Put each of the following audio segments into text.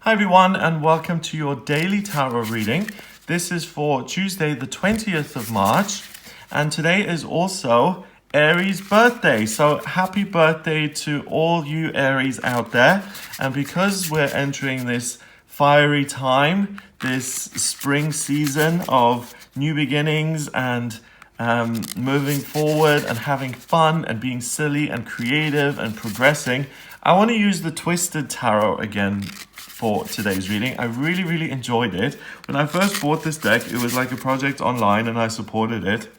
Hi everyone, and welcome to your daily tarot reading. This is for Tuesday the 20th of March, and today is also Aries' birthday. So happy birthday to all you Aries out there. And because we're entering this fiery time, this spring season of new beginnings and moving forward and having fun and being silly and creative and progressing, I want to use the Twisted Tarot again for today's reading. I really enjoyed it. When I first bought this deck, it was like a project online and I supported it.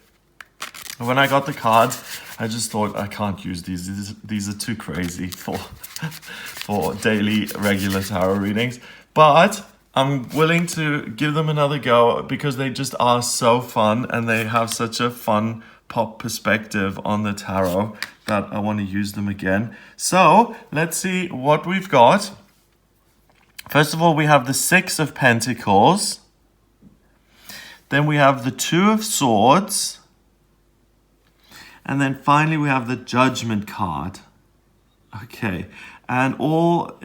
And when I got the cards, I just thought, I can't use these. These are too crazy for daily regular tarot readings. But I'm willing to give them another go because they just are so fun and they have such a fun pop perspective on the tarot that I want to use them again. So let's see what we've got. First of all, we have the Six of Pentacles. Then we have the Two of Swords. And then finally, we have the Judgment card. Okay. And all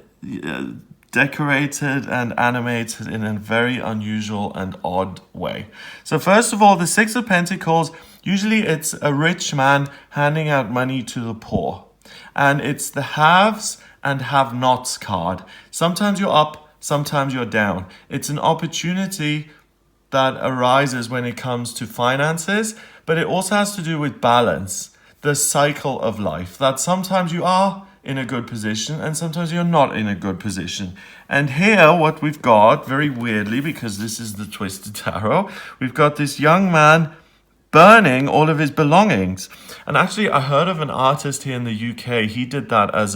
decorated and animated in a very unusual and odd way. So first of all, the Six of Pentacles, usually it's a rich man handing out money to the poor. And it's the haves and have-nots card. Sometimes you're up, sometimes you're down. It's an opportunity that arises when it comes to finances, but it also has to do with balance, the cycle of life, that sometimes you are in a good position and sometimes you're not in a good position. And here what we've got, very weirdly, because this is the Twisted Tarot, we've got this young man burning all of his belongings. And actually I heard of an artist here in the UK. He did that as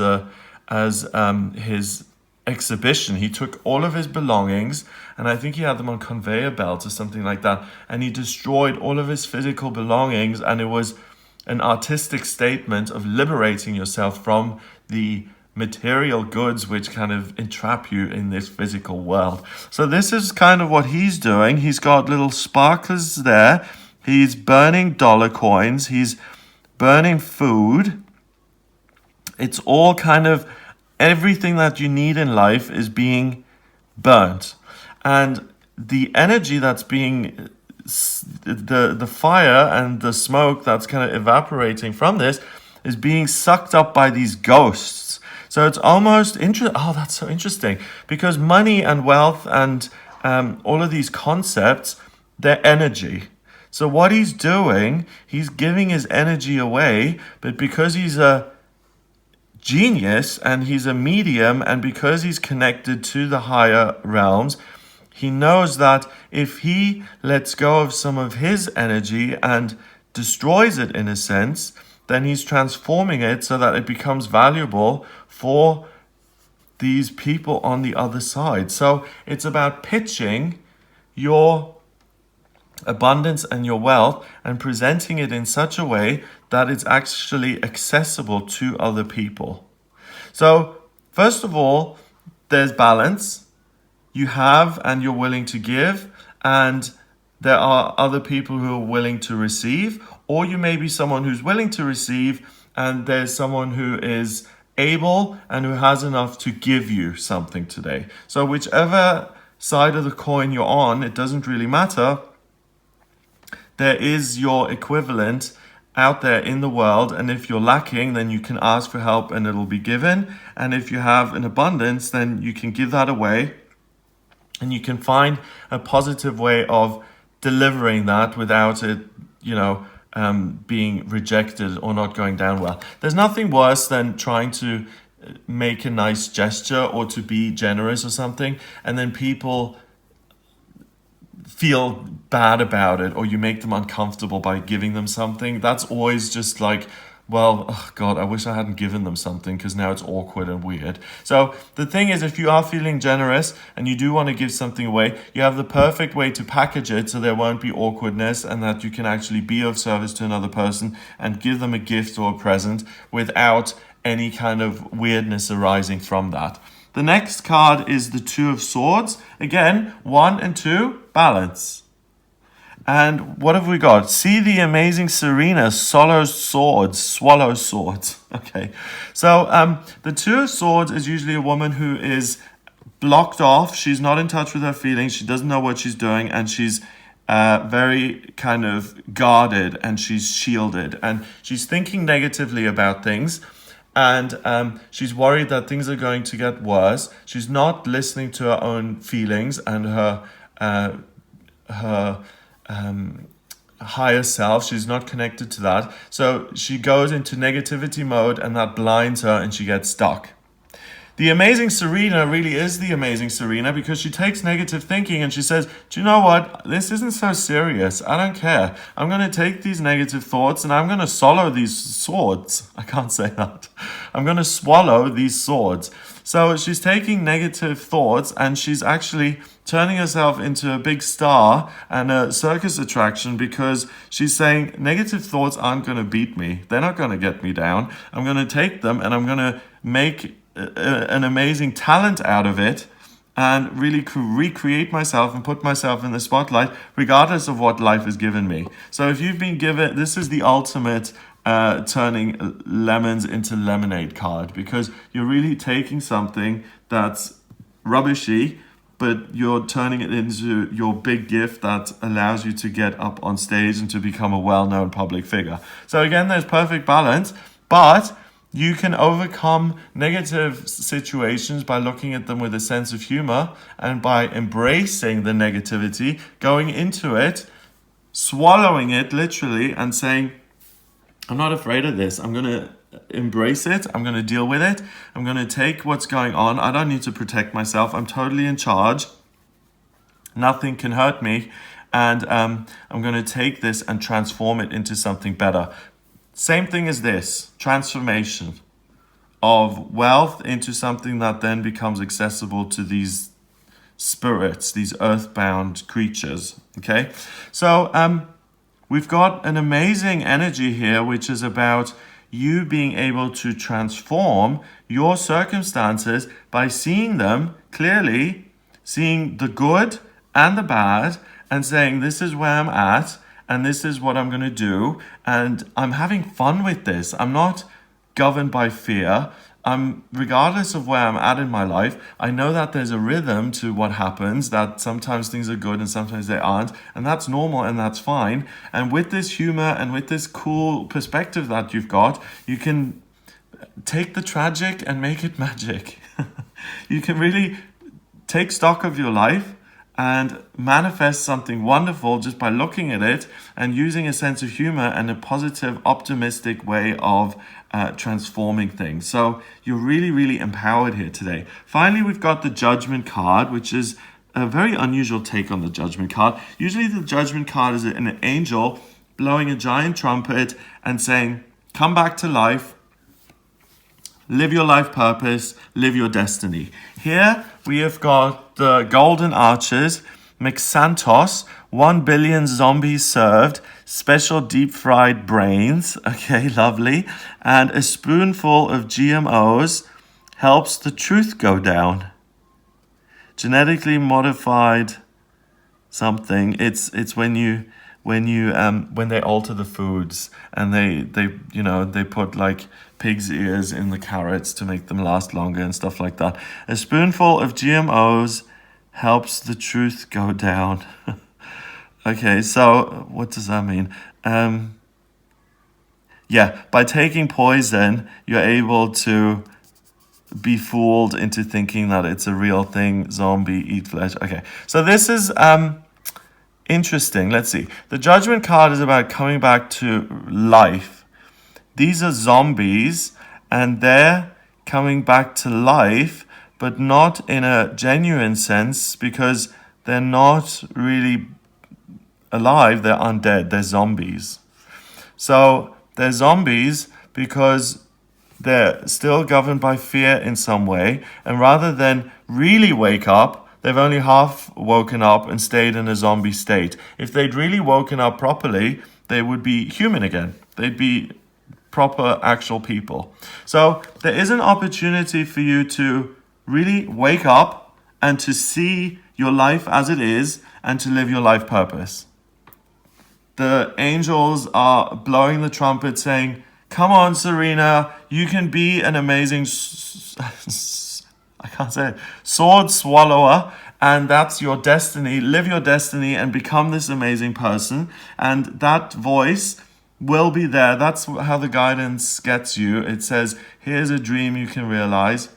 his exhibition. He took all of his belongings and I think he had them on conveyor belts or something like that, and he destroyed all of his physical belongings, and it was an artistic statement of liberating yourself from the material goods which kind of entrap you in this physical world. So this is kind of what he's doing. He's got little sparklers there. He's burning dollar coins. He's burning food. It's all kind of everything that you need in life is being burnt. And the energy that's being, the fire and the smoke that's kind of evaporating from this is being sucked up by these ghosts. So it's almost interesting. Oh, that's so interesting. Because money and wealth and all of these concepts, they're energy. So what he's doing, he's giving his energy away, but because he's a genius and he's a medium, and because he's connected to the higher realms, he knows that if he lets go of some of his energy and destroys it in a sense, then he's transforming it so that it becomes valuable for these people on the other side. So it's about pitching your abundance and your wealth and presenting it in such a way that it's actually accessible to other people. So first of all, there's balance. You have and you're willing to give, and there are other people who are willing to receive, or you may be someone who's willing to receive and there's someone who is able and who has enough to give you something today. So whichever side of the coin you're on, it doesn't really matter. There is your equivalent out there in the world, and if you're lacking, then you can ask for help and it'll be given. And if you have an abundance, then you can give that away, and you can find a positive way of delivering that without it, being rejected or not going down well. There's nothing worse than trying to make a nice gesture or to be generous or something, and then people feel bad about it, or you make them uncomfortable by giving them something. That's always just like, well, oh God, I wish I hadn't given them something because now it's awkward and weird. So the thing is, if you are feeling generous and you do want to give something away, you have the perfect way to package it so there won't be awkwardness, and that you can actually be of service to another person and give them a gift or a present without any kind of weirdness arising from that. The next card is the Two of Swords. Again, 1 and 2, balance. And what have we got? See the amazing Serena, swallow swords. Okay. So the Two of Swords is usually a woman who is blocked off. She's not in touch with her feelings. She doesn't know what she's doing, and she's very kind of guarded, and she's shielded, and she's thinking negatively about things, and she's worried that things are going to get worse. She's not listening to her own feelings and her higher self. She's not connected to that. So she goes into negativity mode, and that blinds her, and she gets stuck. The amazing Serena really is the amazing Serena, because she takes negative thinking and she says, do you know what? This isn't so serious. I don't care. I'm going to take these negative thoughts and I'm going to swallow these swords. I can't say that. I'm going to swallow these swords. So she's taking negative thoughts and she's actually turning herself into a big star and a circus attraction, because she's saying negative thoughts aren't going to beat me. They're not going to get me down. I'm going to take them and I'm going to make an amazing talent out of it, and really recreate myself and put myself in the spotlight regardless of what life has given me. So if you've been given, this is the ultimate turning lemons into lemonade card, because you're really taking something that's rubbishy, but you're turning it into your big gift that allows you to get up on stage and to become a well-known public figure. So again, there's perfect balance, but you can overcome negative situations by looking at them with a sense of humor and by embracing the negativity, going into it, swallowing it literally, and saying, I'm not afraid of this. I'm going to embrace it. I'm going to deal with it. I'm going to take what's going on. I don't need to protect myself. I'm totally in charge. Nothing can hurt me. And I'm going to take this and transform it into something better. Same thing as this, transformation of wealth into something that then becomes accessible to these spirits, these earthbound creatures, okay? So we've got an amazing energy here, which is about you being able to transform your circumstances by seeing them clearly, seeing the good and the bad, and saying, this is where I'm at, and this is what I'm going to do, and I'm having fun with this. I'm not governed by fear. Regardless of where I'm at in my life, I know that there's a rhythm to what happens, that sometimes things are good and sometimes they aren't, and that's normal and that's fine. And with this humor and with this cool perspective that you've got, you can take the tragic and make it magic. You can really take stock of your life and manifest something wonderful just by looking at it and using a sense of humor and a positive, optimistic way of transforming things. So you're really, really empowered here today. Finally, we've got the Judgment card, which is a very unusual take on the Judgment card. Usually the Judgment card is an angel blowing a giant trumpet and saying, come back to life, live your life purpose, live your destiny. Here we have got the golden arches, Mixantos, 1 billion zombies served, special deep fried brains, okay, lovely, and a spoonful of GMOs helps the truth go down. Genetically modified something. It's when they alter the foods and they put like pig's ears in the carrots to make them last longer and stuff like that. A spoonful of GMOs helps the truth go down. Okay, so what does that mean? By taking poison, you're able to be fooled into thinking that it's a real thing. Zombie, eat flesh. Okay, so this is interesting. Let's see. The Judgment card is about coming back to life. These are zombies, and they're coming back to life, but not in a genuine sense, because they're not really alive. They're undead. They're zombies. So they're zombies because they're still governed by fear in some way, and rather than really wake up, they've only half woken up and stayed in a zombie state. If they'd really woken up properly, they would be human again. They'd be proper, actual people. So there is an opportunity for you to really wake up and to see your life as it is and to live your life purpose. The angels are blowing the trumpet saying, come on, Serena, you can be an amazing I can't say it. Sword swallower, and that's your destiny. Live your destiny and become this amazing person. And that voice will be there. That's how the guidance gets you. It says, here's a dream you can realize.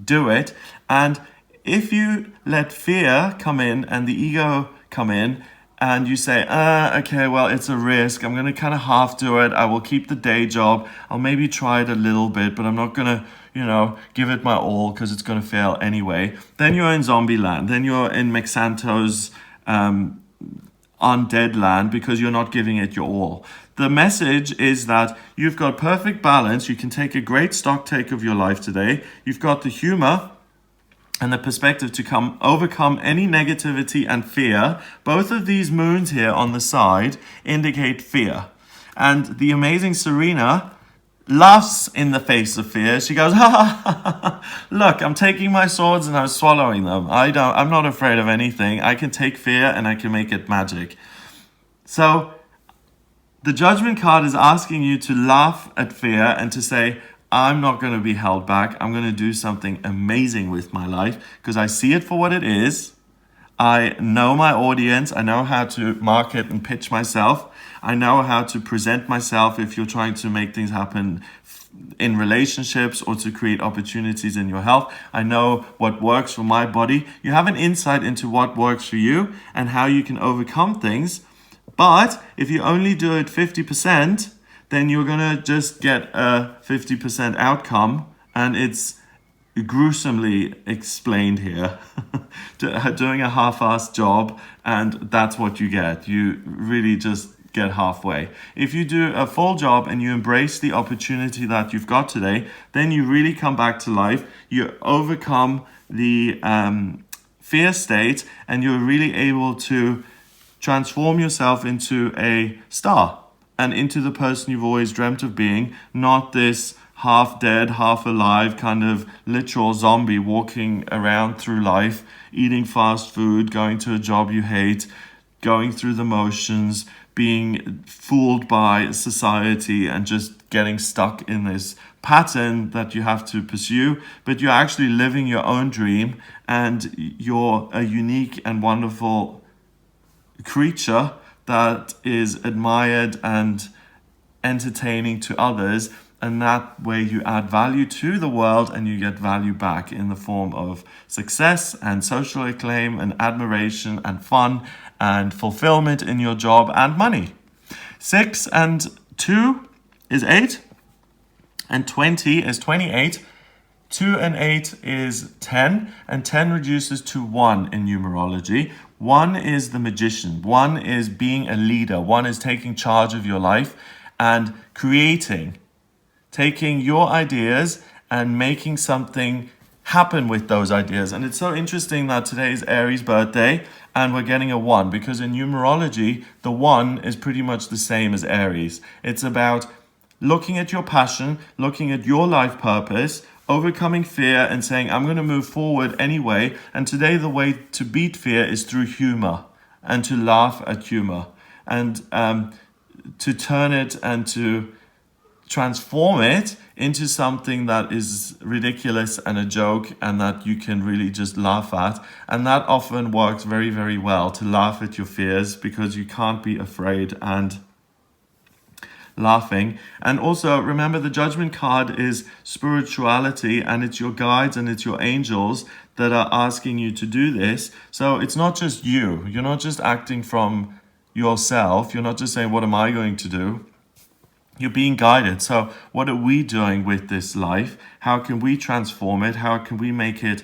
Do it. And if you let fear come in and the ego come in, and you say, okay, well, it's a risk. I'm going to kind of half do it. I will keep the day job. I'll maybe try it a little bit, but I'm not going to, give it my all because it's going to fail anyway. Then you're in zombie land. Then you're in Mexanto's undead land because you're not giving it your all. The message is that you've got perfect balance. You can take a great stock take of your life today. You've got the humor and the perspective to overcome any negativity and fear. Both of these moons here on the side indicate fear. And the amazing Serena laughs in the face of fear. She goes, ha ha ha, look, I'm taking my swords and I'm swallowing them. I'm not afraid of anything. I can take fear and I can make it magic. So the Judgment card is asking you to laugh at fear and to say, I'm not going to be held back. I'm going to do something amazing with my life because I see it for what it is. I know my audience. I know how to market and pitch myself. I know how to present myself if you're trying to make things happen in relationships or to create opportunities in your health. I know what works for my body. You have an insight into what works for you and how you can overcome things. But if you only do it 50%, then you're going to just get a 50% outcome. And it's gruesomely explained here. Doing a half-assed job, and that's what you get. You really just get halfway. If you do a full job and you embrace the opportunity that you've got today, then you really come back to life. You overcome the fear state, and you're really able to transform yourself into a star and into the person you've always dreamt of being, not this half dead, half alive kind of literal zombie walking around through life, eating fast food, going to a job you hate, going through the motions, being fooled by society and just getting stuck in this pattern that you have to pursue. But you're actually living your own dream, and you're a unique and wonderful creature that is admired and entertaining to others, and that way you add value to the world and you get value back in the form of success and social acclaim and admiration and fun and fulfillment in your job and money. 6 and 2 is 8, and 20 is 28. 2 and 8 is 10, and 10 reduces to 1 in numerology. 1 is the magician. 1 is being a leader. 1 is taking charge of your life and taking your ideas and making something happen with those ideas. And it's so interesting that today is Aries' birthday and we're getting a 1, because in numerology, the 1 is pretty much the same as Aries. It's about looking at your passion, looking at your life purpose, overcoming fear and saying, I'm going to move forward anyway. And today the way to beat fear is through humor and to laugh at humor and to turn it and to transform it into something that is ridiculous and a joke and that you can really just laugh at. And that often works very, very well, to laugh at your fears, because you can't be afraid and laughing. And also remember, the Judgment card is spirituality, and it's your guides and it's your angels that are asking you to do this. So it's not just you. You're not just acting from yourself. You're not just saying, what am I going to do? You're being guided. So what are we doing with this life? How can we transform it? How can we make it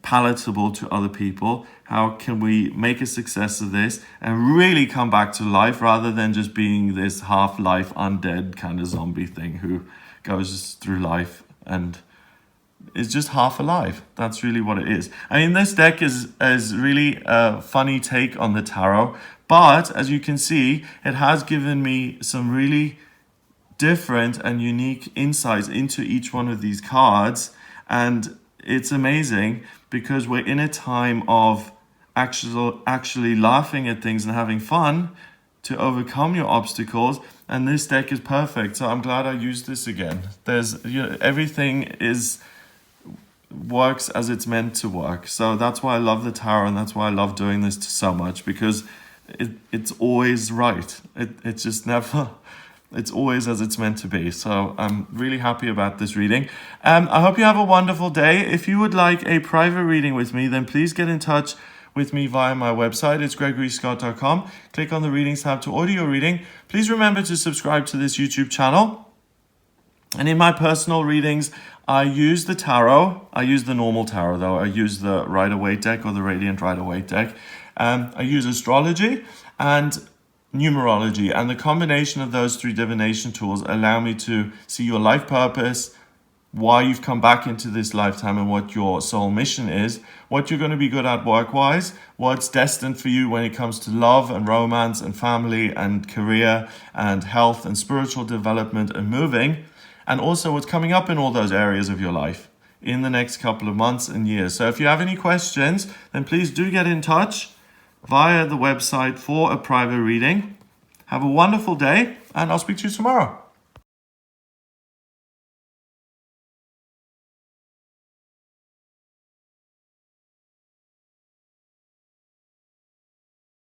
palatable to other people? How can we make a success of this and really come back to life, rather than just being this half-life undead kind of zombie thing who goes through life and is just half alive? That's really what it is. I mean, this deck is really a funny take on the tarot, but as you can see, it has given me some really different and unique insights into each one of these cards. And it's amazing because we're in a time of actually laughing at things and having fun to overcome your obstacles. And this deck is perfect. So I'm glad I used this again. Everything is works as it's meant to work. So that's why I love the tarot, and that's why I love doing this so much, because it's always right. It's just never, it's always as it's meant to be. So I'm really happy about this reading. I hope you have a wonderful day. If you would like a private reading with me, then please get in touch with me via my website. It's gregoryscott.com. Click on the readings tab to order your reading. Please remember to subscribe to this YouTube channel. And in my personal readings, I use the tarot. I use the normal tarot, though. I use the Rider-Waite deck, or the Radiant Rider-Waite deck. I use astrology and numerology. And the combination of those three divination tools allow me to see your life purpose, why you've come back into this lifetime, and what your soul mission is, what you're going to be good at work-wise, what's destined for you when it comes to love and romance and family and career and health and spiritual development and moving, and also what's coming up in all those areas of your life in the next couple of months and years. So if you have any questions, then please do get in touch via the website for a private reading. Have a wonderful day, and I'll speak to you tomorrow.